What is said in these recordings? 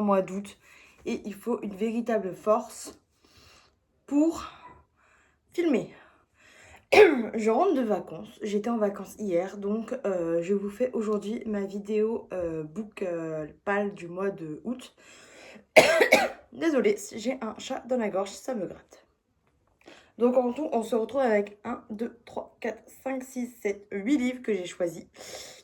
mois d'août et il faut une véritable force pour filmer. Je rentre de vacances, j'étais en vacances hier, donc je vous fais aujourd'hui ma vidéo book pal du mois de août. Désolée, j'ai un chat dans la gorge, ça me gratte. Donc en tout, on se retrouve avec 1, 2, 3, 4, 5, 6, 7, 8 livres que j'ai choisis.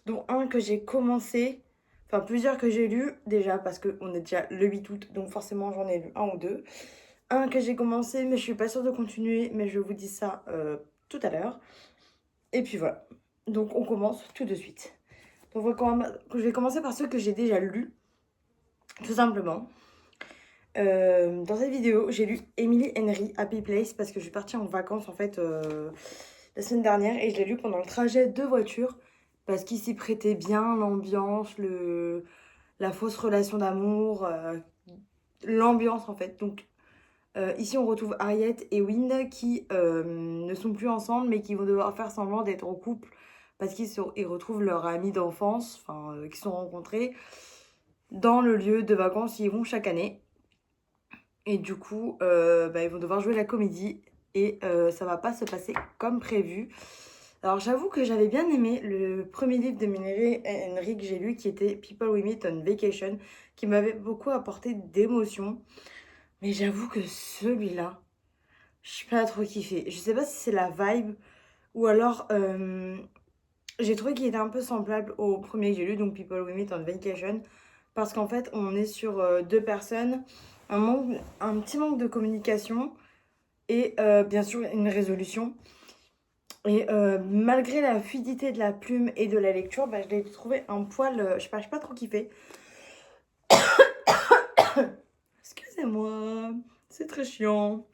Dont un que j'ai commencé, enfin plusieurs que j'ai lus déjà parce qu'on est déjà le 8 août, donc forcément j'en ai lu un ou deux. Un que j'ai commencé mais je suis pas sûre de continuer, mais je vous dis ça tout à l'heure. Et puis voilà, donc on commence tout de suite. Donc je vais commencer par ceux que j'ai déjà lus, tout simplement. Dans cette vidéo, j'ai lu Emily Henry, Happy Place, parce que je suis partie en vacances en fait la semaine dernière et je l'ai lu pendant le trajet de voiture parce qu'il s'y prêtait bien, l'ambiance, la fausse relation d'amour, l'ambiance en fait. Donc ici on retrouve Harriet et Wind qui ne sont plus ensemble mais qui vont devoir faire semblant d'être en couple parce qu'ils retrouvent leur ami d'enfance, enfin qui sont rencontrés dans le lieu de vacances où ils vont chaque année. Et du coup, ils vont devoir jouer la comédie et ça va pas se passer comme prévu. Alors j'avoue que j'avais bien aimé le premier livre de Mary Henry que j'ai lu qui était People We Meet on Vacation, qui m'avait beaucoup apporté d'émotions. Mais j'avoue que celui-là, je suis pas trop kiffée. Je sais pas si c'est la vibe ou alors j'ai trouvé qu'il était un peu semblable au premier que j'ai lu, donc People We Meet on Vacation, parce qu'en fait on est sur deux personnes, un petit manque de communication et bien sûr une résolution. Et malgré la fluidité de la plume et de la lecture, je l'ai trouvé un poil, je sais pas, trop kiffé. Excusez-moi, c'est très chiant.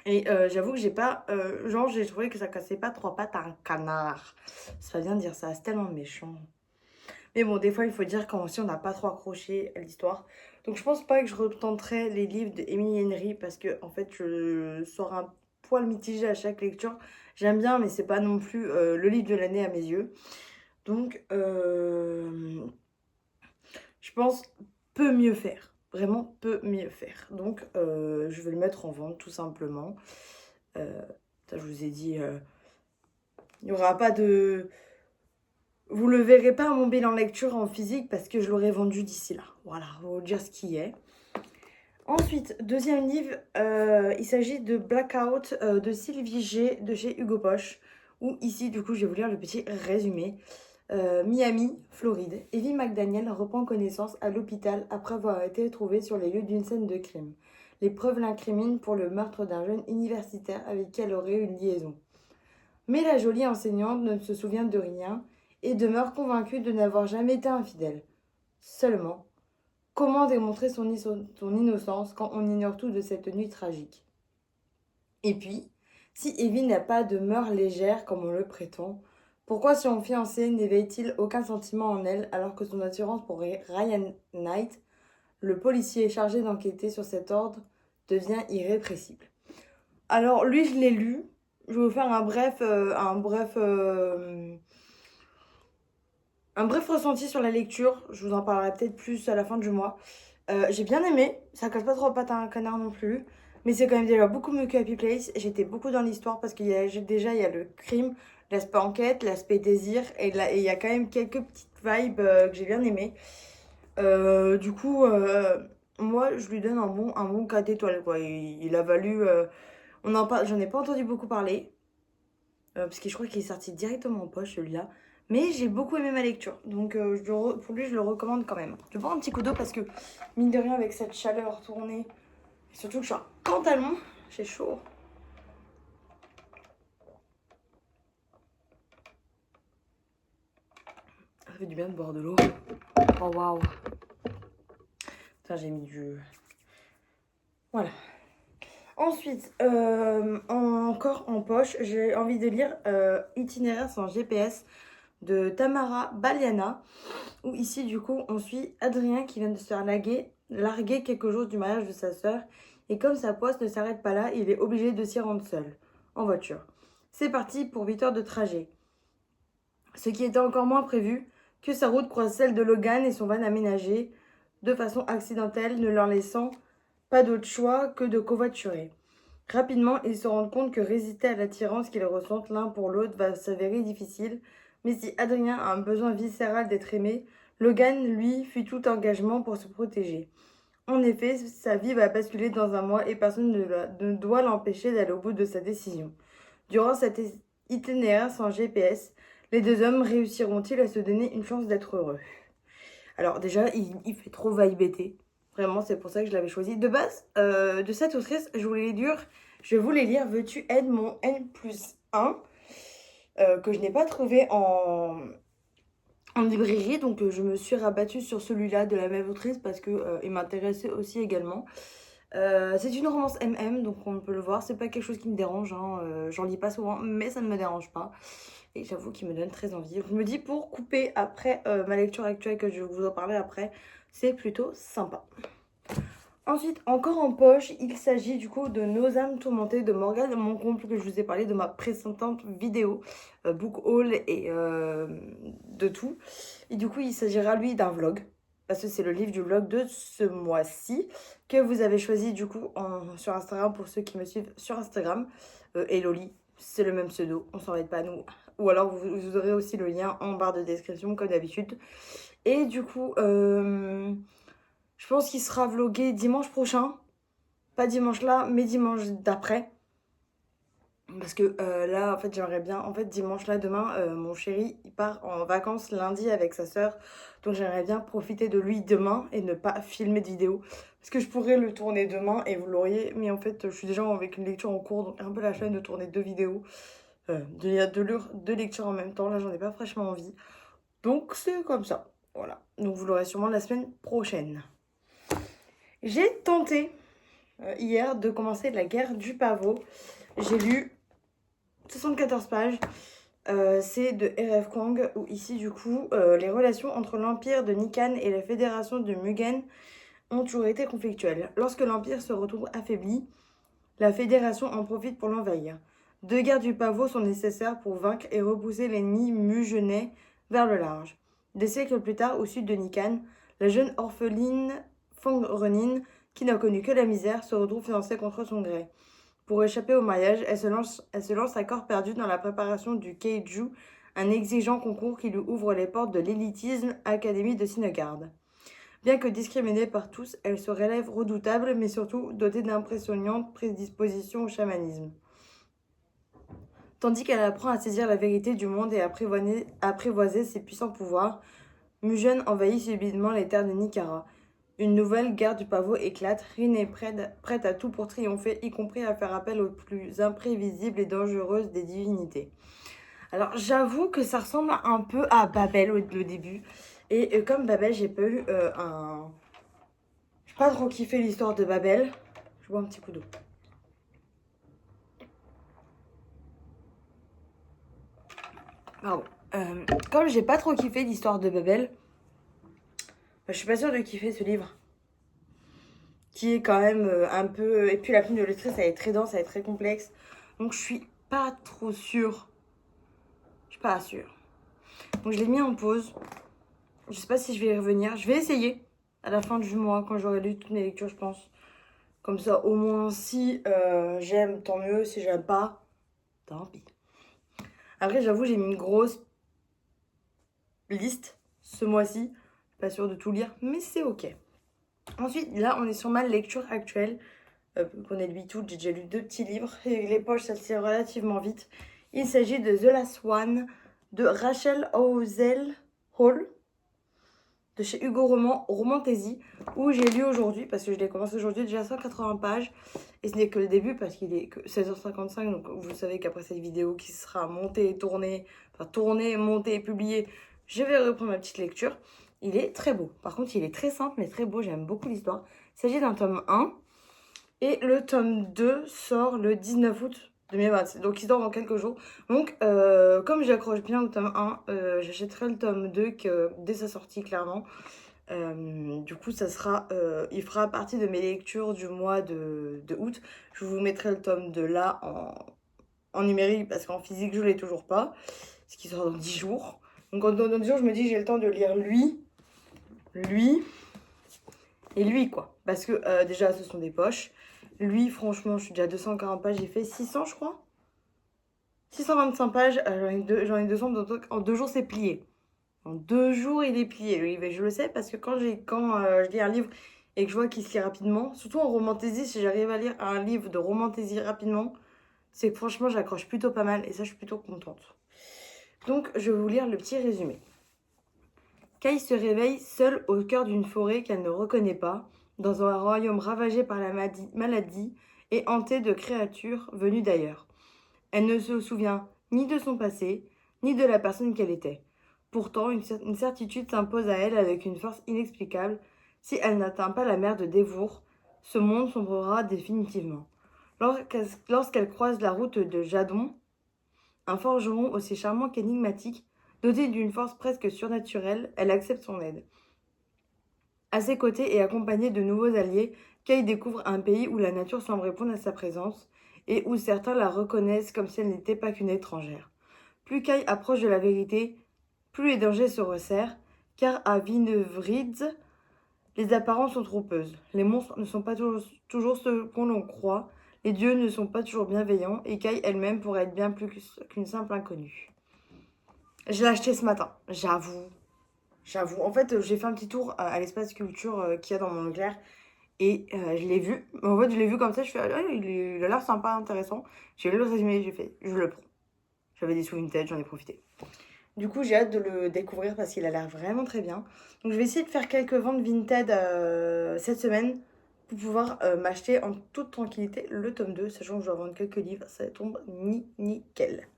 Et j'avoue que j'ai pas, j'ai trouvé que ça cassait pas trois pattes à un canard. C'est pas bien de dire ça, c'est tellement méchant. Mais bon, des fois, il faut dire quand aussi on n'a pas trop accroché à l'histoire. Donc, je pense pas que je retenterai les livres de Emily Henry parce que, en fait, je sors un poil mitigé à chaque lecture. J'aime bien, mais c'est pas non plus le livre de l'année à mes yeux. Donc, je pense peut mieux faire. Vraiment, peut mieux faire. Donc, je vais le mettre en vente, tout simplement. Ça, je vous ai dit, il n'y aura pas de... Vous le verrez pas mon bilan lecture en physique parce que je l'aurai vendu d'ici là. Voilà, on va vous dire ce qui est. Ensuite, deuxième livre, il s'agit de Blackout de Sylvie G de chez Hugo Poche. Où ici, du coup, je vais vous lire le petit résumé. Miami, Floride. Evie McDaniel reprend connaissance à l'hôpital après avoir été retrouvée sur les lieux d'une scène de crime. Les preuves l'incriminent pour le meurtre d'un jeune universitaire avec qui elle aurait eu une liaison. Mais la jolie enseignante ne se souvient de rien et demeure convaincue de n'avoir jamais été infidèle. Seulement, comment démontrer son innocence quand on ignore tout de cette nuit tragique? Et puis, si Evie n'a pas de mœurs légères comme on le prétend, pourquoi son fiancé n'éveille-t-il aucun sentiment en elle alors que son assurance pour Ryan Knight, le policier chargé d'enquêter sur cet ordre, devient irrépressible? Alors lui, je l'ai lu. Je vais vous faire un bref ressenti sur la lecture. Je vous en parlerai peut-être plus à la fin du mois. J'ai bien aimé. Ça casse pas trop pattes à un canard non plus. Mais c'est quand même déjà beaucoup mieux que Happy Place. J'étais beaucoup dans l'histoire parce qu'il y a le crime, l'aspect enquête, l'aspect désir. Et il y a quand même quelques petites vibes que j'ai bien aimées. Du coup, moi, je lui donne un bon 4 étoiles, quoi. Il a valu... j'en ai pas entendu beaucoup parler. Parce que je crois qu'il est sorti directement en poche, celui-là. Mais j'ai beaucoup aimé ma lecture. Donc, pour lui, je le recommande quand même. Je vais boire un petit coup d'eau parce que, mine de rien, avec cette chaleur tournée, et surtout que je suis en pantalon, j'ai chaud. Ça fait du bien de boire de l'eau. Oh, waouh. Putain, j'ai mis du... Voilà. Ensuite, encore en poche, j'ai envie de lire Itinéraire sans GPS de Tamara Baliana, où ici, du coup, on suit Adrien qui vient de se faire larguer quelques jours du mariage de sa sœur. Et comme sa poisse ne s'arrête pas là, il est obligé de s'y rendre seul, en voiture. C'est parti pour 8 heures de trajet. Ce qui était encore moins prévu, que sa route croise celle de Logan et son van aménagé de façon accidentelle, ne leur laissant pas d'autre choix que de covoiturer. Rapidement, ils se rendent compte que résister à l'attirance qu'ils ressentent l'un pour l'autre va s'avérer difficile, mais si Adrien a un besoin viscéral d'être aimé, Logan, lui, fuit tout engagement pour se protéger. En effet, sa vie va basculer dans un mois et personne ne doit l'empêcher d'aller au bout de sa décision. Durant cet itinéraire sans GPS, les deux hommes réussiront-ils à se donner une chance d'être heureux? Alors déjà, il fait trop vibe été. Vraiment, c'est pour ça que je l'avais choisi. De base, de cette autrice, je voulais lire Veux-tu être mon N+1 que je n'ai pas trouvé en librairie. Donc je me suis rabattue sur celui-là de la même autrice parce que il m'intéressait aussi également. C'est une romance MM, donc on peut le voir. C'est pas quelque chose qui me dérange, hein. J'en lis pas souvent, mais ça ne me dérange pas. Et j'avoue qu'il me donne très envie. Je me dis pour couper après ma lecture actuelle, que je vais vous en parler après, c'est plutôt sympa. Ensuite, encore en poche, il s'agit du coup de Nos âmes tourmentées de Morgane Moncomble, que je vous ai parlé de ma précédente vidéo, book haul et de tout. Et du coup, il s'agira lui d'un vlog, parce que c'est le livre du vlog de ce mois-ci, que vous avez choisi du coup sur Instagram, pour ceux qui me suivent sur Instagram. Eloli, c'est le même pseudo, on s'en pas nous. Ou alors vous aurez aussi le lien en barre de description comme d'habitude. Et du coup, je pense qu'il sera vlogué dimanche prochain. Pas dimanche là, mais dimanche d'après. Parce que là, en fait, j'aimerais bien... En fait, dimanche là, demain, mon chéri, il part en vacances lundi avec sa sœur. Donc j'aimerais bien profiter de lui demain et ne pas filmer de vidéo. Parce que je pourrais le tourner demain et vous l'auriez. Mais en fait, je suis déjà avec une lecture en cours. Donc un peu la flemme de tourner deux vidéos. Il y a deux lectures en même temps. Là, j'en ai pas fraîchement envie. Donc c'est comme ça. Voilà. Donc vous l'aurez sûrement la semaine prochaine. J'ai tenté hier de commencer La guerre du pavot. J'ai lu 74 pages. C'est de R.F. Kuang, où ici du coup les relations entre l'empire de Nikan et la fédération de Mugen ont toujours été conflictuelles. Lorsque l'empire se retrouve affaibli, la fédération en profite pour l'envahir. Deux guerres du pavot sont nécessaires pour vaincre et repousser l'ennemi mugenais vers le large. Des siècles plus tard, au sud de Nikan, la jeune orpheline Fang Renin, qui n'a connu que la misère, se retrouve fiancée contre son gré. Pour échapper au mariage, elle se lance à corps perdu dans la préparation du Keiju, un exigeant concours qui lui ouvre les portes de l'élitisme Académie de Sinegarde. Bien que discriminée par tous, elle se révèle redoutable, mais surtout dotée d'impressionnantes prédispositions au chamanisme. Tandis qu'elle apprend à saisir la vérité du monde et à apprivoiser ses puissants pouvoirs, Mugen envahit subitement les terres de Nikara. Une nouvelle guerre du pavot éclate. Rin est prête à tout pour triompher, y compris à faire appel aux plus imprévisibles et dangereuses des divinités. Alors j'avoue que ça ressemble un peu à Babel au début. Et comme Babel, j'ai pas eu j'ai pas trop kiffé l'histoire de Babel. Je bois un petit coup d'eau. Pardon. Comme j'ai pas trop kiffé l'histoire de Babel, je suis pas sûre de kiffer ce livre. Qui est quand même un peu... Et puis la plume de l'autrice, elle est très dense, elle est très complexe. Donc je suis pas trop sûre. Je suis pas sûre. Donc je l'ai mis en pause. Je sais pas si je vais y revenir. Je vais essayer à la fin du mois, quand j'aurai lu toutes mes lectures, je pense. Comme ça, au moins, si j'aime, tant mieux. Si j'aime pas, tant pis. Après, j'avoue, j'ai mis une grosse liste ce mois-ci. Pas sûre de tout lire, mais c'est ok. Ensuite, là, on est sur ma lecture actuelle. Qu'on est le 8 août, j'ai déjà lu 2 petits livres. Et les poches, ça se tire relativement vite. Il s'agit de The Last One de Rachel Hall de chez Hugo Romantesi, où j'ai lu aujourd'hui, parce que je l'ai commencé aujourd'hui, déjà 180 pages. Et ce n'est que le début, parce qu'il est que 16h55. Donc vous savez qu'après cette vidéo qui sera montée, tournée, montée et publiée, je vais reprendre ma petite lecture. Il est très beau. Par contre, il est très simple, mais très beau. J'aime beaucoup l'histoire. Il s'agit d'un tome 1. Et le tome 2 sort le 19 août 2026. Donc il sort dans quelques jours. Donc comme j'accroche bien au tome 1, j'achèterai le tome 2 dès sa sortie clairement. Du coup ça sera, il fera partie de mes lectures du mois de août. Je vous mettrai le tome 2 là en numérique parce qu'en physique je ne l'ai toujours pas. Ce qui sort dans 10 jours. Donc dans 10 jours je me dis j'ai le temps de lire lui. Et lui, quoi. Parce que déjà, ce sont des poches. Lui, franchement, je suis déjà à 240 pages. J'ai fait 600, je crois. 625 pages. J'en ai 200. Donc en 2 jours, c'est plié. En 2 jours, il est plié, le livre. Et je le sais parce que quand je lis un livre et que je vois qu'il se lit rapidement, surtout en romantaisie, si j'arrive à lire un livre de romantaisie rapidement, c'est que franchement, j'accroche plutôt pas mal. Et ça, je suis plutôt contente. Donc, je vais vous lire le petit résumé. Kay se réveille seule au cœur d'une forêt qu'elle ne reconnaît pas, dans un royaume ravagé par la maladie et hanté de créatures venues d'ailleurs. Elle ne se souvient ni de son passé, ni de la personne qu'elle était. Pourtant, une certitude s'impose à elle avec une force inexplicable. Si elle n'atteint pas la mer de Dévour, ce monde sombrera définitivement. Lorsqu'elle croise la route de Jadon, un forgeron aussi charmant qu'énigmatique, doté d'une force presque surnaturelle, elle accepte son aide. À ses côtés et accompagnée de nouveaux alliés, Kay découvre un pays où la nature semble répondre à sa présence et où certains la reconnaissent comme si elle n'était pas qu'une étrangère. Plus Kay approche de la vérité, plus les dangers se resserrent, car à Vinevrids, les apparences sont trompeuses. Les monstres ne sont pas toujours ceux qu'on l'on croit, les dieux ne sont pas toujours bienveillants, et Kay elle-même pourrait être bien plus qu'une simple inconnue. Je l'ai acheté ce matin, j'avoue. En fait, j'ai fait un petit tour à l'espace culture qu'il y a dans mon Leclerc et je l'ai vu. En fait, je l'ai vu comme ça, je fais ah, il a l'air sympa, intéressant. J'ai lu le résumé, j'ai fait je le prends. J'avais des sous une tête, j'en ai profité. Du coup, j'ai hâte de le découvrir parce qu'il a l'air vraiment très bien. Donc, je vais essayer de faire quelques ventes Vinted cette semaine pour pouvoir m'acheter en toute tranquillité le tome 2, sachant que je dois vendre quelques livres. Ça tombe nickel.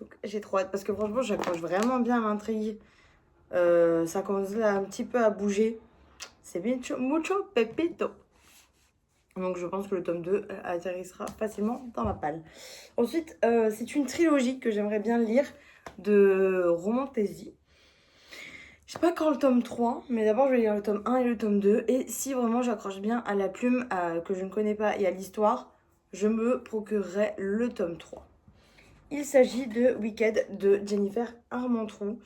Donc, j'ai trop hâte parce que franchement, j'accroche vraiment bien à l'intrigue. Ça commence là un petit peu à bouger. C'est mucho pepito. Donc je pense que le tome 2 atterrissera facilement dans ma palle. Ensuite, c'est une trilogie que j'aimerais bien lire de romantaisie. Je sais pas quand le tome 3, mais d'abord je vais lire le tome 1 et le tome 2. Et si vraiment j'accroche bien à la plume que je ne connais pas et à l'histoire, je me procurerai le tome 3. Il s'agit de Wicked de Jennifer Armentrout.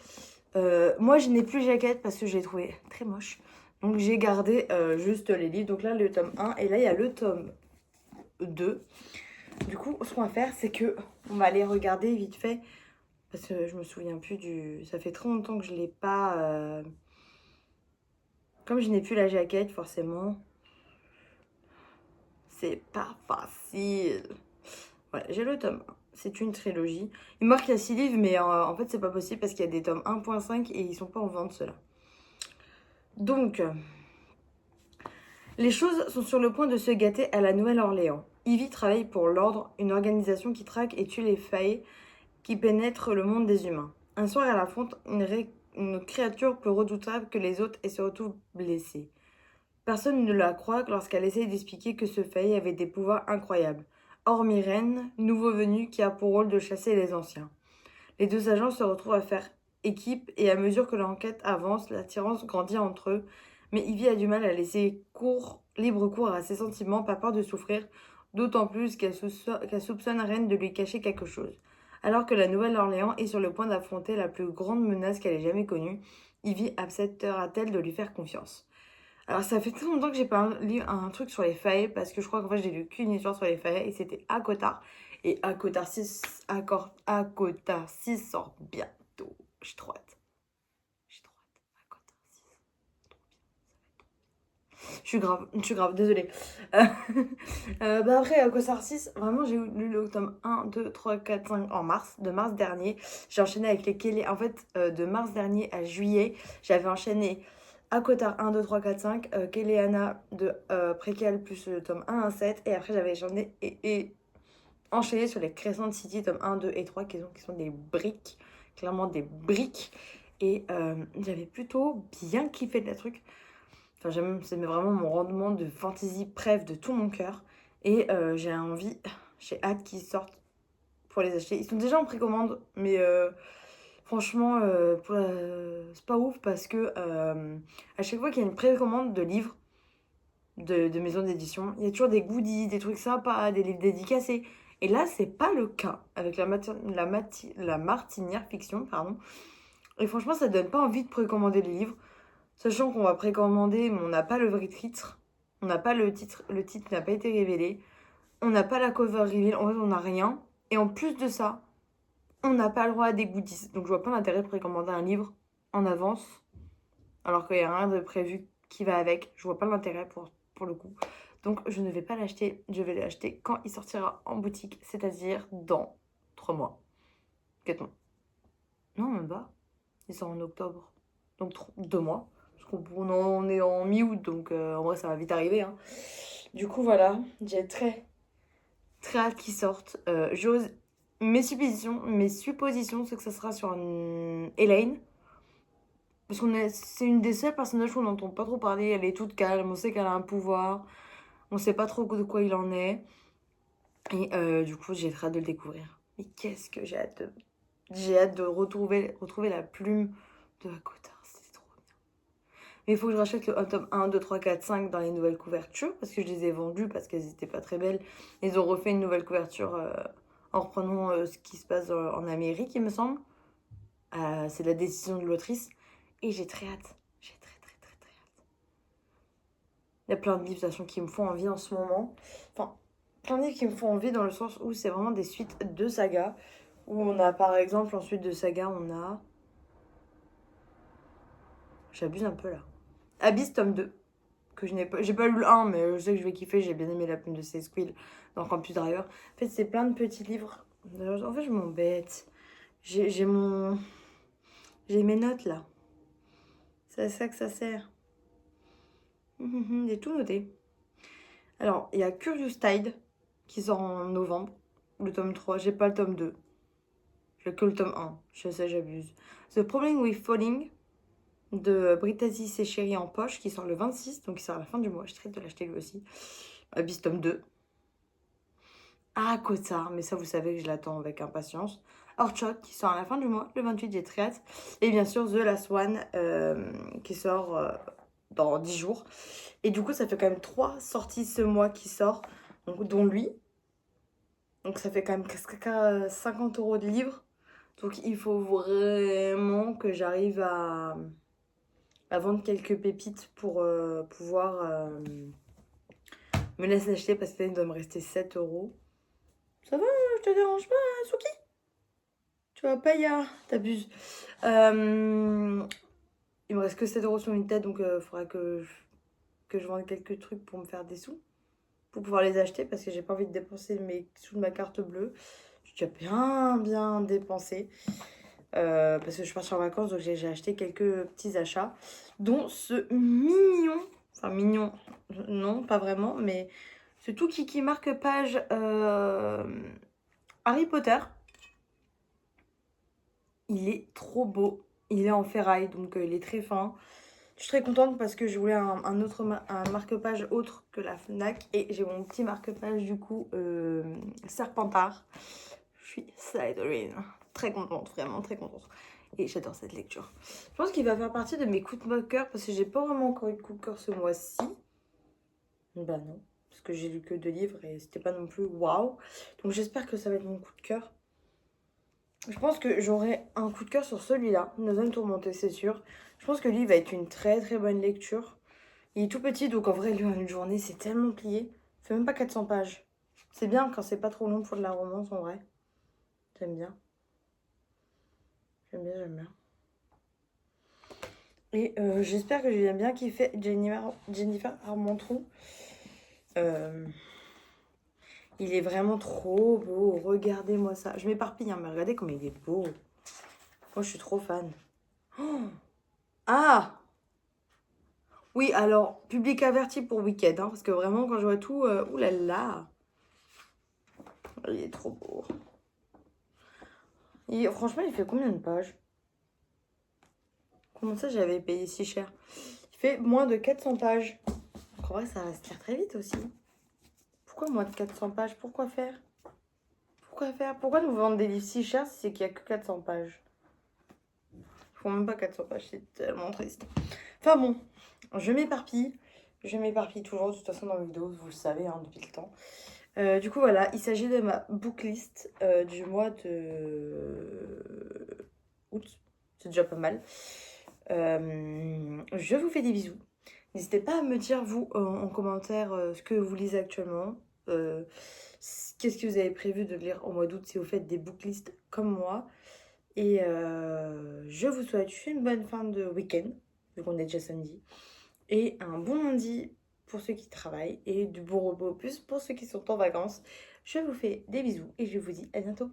Moi, je n'ai plus Jaquette parce que je l'ai trouvé très moche. Donc, j'ai gardé juste les livres. Donc là, le tome 1. Et là, il y a le tome 2. Du coup, ce qu'on va faire, c'est que on va aller regarder vite fait. Parce que je me souviens plus du... Ça fait trop longtemps que je l'ai pas... Comme je n'ai plus la Jaquette, forcément, c'est pas facile. Voilà, j'ai le tome 1. C'est une trilogie. Il marque qu'il y a 6 livres, mais en fait, c'est pas possible parce qu'il y a des tomes 1.5 et ils sont pas en vente, ceux-là. Donc, les choses sont sur le point de se gâter à la Nouvelle-Orléans. Ivy travaille pour l'Ordre, une organisation qui traque et tue les failles qui pénètrent le monde des humains. Un soir, elle affronte une créature plus redoutable que les autres et se retrouve blessée. Personne ne la croit lorsqu'elle essaye d'expliquer que ce faille avait des pouvoirs incroyables. Hormis Ren, nouveau venu qui a pour rôle de chasser les anciens. Les deux agents se retrouvent à faire équipe et à mesure que l'enquête avance, l'attirance grandit entre eux. Mais Ivy a du mal à laisser libre cours à ses sentiments, pas peur de souffrir, d'autant plus qu'elle soupçonne Ren de lui cacher quelque chose. Alors que la Nouvelle-Orléans est sur le point d'affronter la plus grande menace qu'elle ait jamais connue, Ivy acceptera-t-elle de lui faire confiance? Alors ça fait très longtemps que j'ai pas lu un truc sur les failles, parce que je crois qu'en fait j'ai lu qu'une histoire sur les failles, et c'était ACOTAR. Et ACOTAR 6 sort bientôt. J'ai trop hâte. ACOTAR 6. Je suis grave, désolée. Après, ACOTAR 6, vraiment, j'ai lu le tome 1, 2, 3, 4, 5 en mars, de mars dernier. J'ai enchaîné avec les Kelly. En fait, de mars dernier à juillet, j'avais enchaîné ACOTAR 1, 2, 3, 4, 5, Kéléana de Préquel plus le tome 1 à 7. Et après, j'avais enchaîné sur les Crescent City, tome 1, 2 et 3, qui sont des briques. Clairement des briques. Et j'avais plutôt bien kiffé de la truc. Enfin, c'est vraiment mon rendement de fantasy préf de tout mon cœur. Et j'ai hâte qu'ils sortent pour les acheter. Ils sont déjà en précommande, mais franchement, c'est pas ouf parce que à chaque fois qu'il y a une précommande de livres de maisons d'édition, il y a toujours des goodies, des trucs sympas, des livres dédicacés. Et là, c'est pas le cas avec la Martinière Fiction, pardon. Et franchement, ça donne pas envie de précommander les livres. Sachant qu'on va précommander, mais on n'a pas le vrai titre. On n'a pas le titre n'a pas été révélé. On n'a pas la cover reveal, en fait on n'a rien. Et en plus de ça, on n'a pas le droit à des goodies. Donc je vois pas l'intérêt de précommander un livre en avance, alors qu'il n'y a rien de prévu qui va avec. Je vois pas l'intérêt pour le coup. Donc je ne vais pas l'acheter, je vais l'acheter quand il sortira en boutique, c'est-à-dire dans 3 mois. 4 mois. Non, même pas. Il sort en octobre. Donc 2 mois. Parce qu'on est en mi-août, donc en vrai ça va vite arriver. Hein. Du coup voilà, j'ai très hâte qu'il sorte. J'ose. Mes suppositions, c'est que ça sera sur Elaine. Parce c'est une des seules personnages qu'on n'entend pas trop parler. Elle est toute calme, on sait qu'elle a un pouvoir. On sait pas trop de quoi il en est. Et du coup, j'ai hâte de le découvrir. Mais qu'est-ce que j'ai hâte de retrouver la plume de Hakotar. C'est trop bien. Mais il faut que je rachète le tome 1, 2, 3, 4, 5 dans les nouvelles couvertures. Parce que je les ai vendues parce qu'elles n'étaient pas très belles. Ils ont refait une nouvelle couverture en reprenant ce qui se passe en Amérique, il me semble. C'est la décision de l'autrice. Et j'ai très hâte. J'ai très hâte. Il y a plein de livres de toute façon qui me font envie en ce moment. Enfin, plein de livres qui me font envie dans le sens où c'est vraiment des suites de sagas. Où on a par exemple en suite de saga, on a... J'abuse un peu là. Abyss tome 2. Que je n'ai pas... J'ai pas lu le 1, mais je sais que je vais kiffer. J'ai bien aimé la plume de Squeal dans Campus Driver. En fait, c'est plein de petits livres. En fait, je m'embête. J'ai mon... J'ai mes notes là. C'est à ça que ça sert. J'ai tout noté. Alors, il y a Curious Tide qui sort en novembre. Le tome 3. J'ai pas le tome 2. J'ai que le tome 1. Je sais, j'abuse. The Problem with Falling de Brittany Séchéry en poche qui sort le 26. Donc, il sort à la fin du mois. Je traite de l'acheter lui aussi. Abyss tome 2. Ah, Kotar. Mais ça, vous savez que je l'attends avec impatience. Orchot qui sort à la fin du mois. Le 28, j'ai très hâte. Et bien sûr, The Last One qui sort dans 10 jours. Et du coup, ça fait quand même 3 sorties ce mois qui sort, donc, dont lui. Donc ça fait quand même presque 50 € de livre. Donc il faut vraiment que j'arrive à vendre quelques pépites pour pouvoir me laisser acheter parce que là, il doit me rester 7 €. Ça va, je te dérange pas, Suki? Tu vas pas, t'abuses. Il me reste que 7 € sur une tête, donc il faudra que je vende quelques trucs pour me faire des sous. Pour pouvoir les acheter parce que j'ai pas envie de dépenser mes sous de ma carte bleue. J'ai bien dépensé parce que je pars en vacances, donc j'ai acheté quelques petits achats, dont ce mignon, enfin mignon, non pas vraiment, mais ce tout kiki marque-page Harry Potter. Il est trop beau, il est en ferraille, donc il est très fin. Je suis très contente parce que je voulais un marque-page autre que la Fnac. Et j'ai mon petit marque-page du coup Serpentard. Je suis Slytherin. Très contente, vraiment très contente. Et j'adore cette lecture. Je pense qu'il va faire partie de mes coups de cœur parce que j'ai pas vraiment encore eu de coup de cœur ce mois-ci. Bah non, parce que j'ai lu que 2 livres et c'était pas non plus waouh. Donc j'espère que ça va être mon coup de cœur. Je pense que j'aurai un coup de cœur sur celui-là, Nos Hommes Tourmentés, c'est sûr. Je pense que lui va être une très bonne lecture. Il est tout petit, donc en vrai, lui, en une journée, c'est tellement plié. Il fait même pas 400 pages. C'est bien quand c'est pas trop long pour de la romance, en vrai. J'aime bien. J'aime bien. Et j'espère que je viens bien kiffer Jennifer Armentrout. Il est vraiment trop beau. Regardez-moi ça. Je m'éparpille, hein, mais regardez comme il est beau. Moi, je suis trop fan. Oh ah! Oui, alors, public averti pour Weekend, hein, parce que vraiment, quand je vois tout, oulala, il est trop beau. Franchement, il fait combien de pages? Comment ça, j'avais payé si cher? Il fait moins de 400 pages. En vrai, ça va se lire très vite aussi. Pourquoi moins de 400 pages? Pourquoi faire? Pourquoi nous vendre des livres si chers si c'est qu'il n'y a que 400 pages? Ils font même pas 400 pages, c'est tellement triste. Enfin bon, je m'éparpille. Je m'éparpille toujours, de toute façon, dans les vidéos, vous le savez, hein, depuis le temps. Du coup, voilà, il s'agit de ma booklist du mois de août. C'est déjà pas mal. Je vous fais des bisous. N'hésitez pas à me dire, vous, en commentaire, ce que vous lisez actuellement. Qu'est-ce que vous avez prévu de lire au mois d'août si vous faites des booklists comme moi. Et je vous souhaite une bonne fin de week-end, vu qu'on est déjà samedi. Et un bon lundi pour ceux qui travaillent et du bon repos plus pour ceux qui sont en vacances. Je vous fais des bisous et je vous dis à bientôt.